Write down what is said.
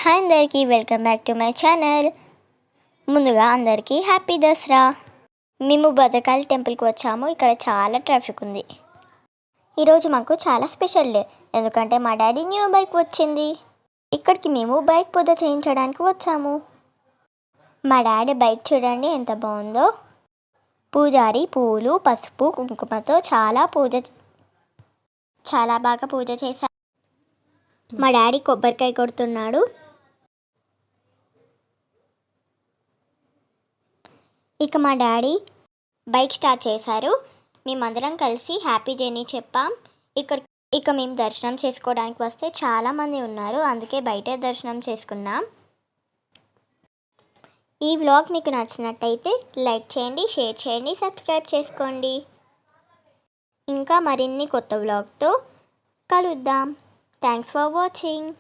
Hi అందరికీ welcome back to my channel. ముందుగా అందరికీ హ్యాపీ దసరా. మేము భద్రకాళి టెంపుల్కి వచ్చాము. ఇక్కడ చాలా ట్రాఫిక్ ఉంది. ఈరోజు మాకు చాలా స్పెషల్ డే, ఎందుకంటే మా డాడీ న్యూ బైక్ వచ్చింది. ఇక్కడికి మేము బైక్ పూజ చేయించడానికి వచ్చాము. మా డాడీ బైక్ చూడండి ఎంత బాగుందో. పూజారి పూలు పసుపు కుంకుమతో చాలా బాగా పూజ చేశారు. మా డాడీ కొబ్బరికాయ కొడుతున్నాడు. ఇక మా డాడీ బైక్ స్టార్ట్ చేశారు. మేమందరం కలిసి హ్యాపీ జర్నీ చెప్పాం. ఇక మేము దర్శనం చేసుకోవడానికి వస్తే చాలామంది ఉన్నారు, అందుకే బయటే దర్శనం చేసుకున్నాం. ఈ వ్లాగ్ మీకు నచ్చినట్టయితే లైక్ చేయండి, షేర్ చేయండి, సబ్స్క్రైబ్ చేసుకోండి. ఇంకా మరిన్ని కొత్త వ్లాగ్తో కలుద్దాం. Thanks for watching.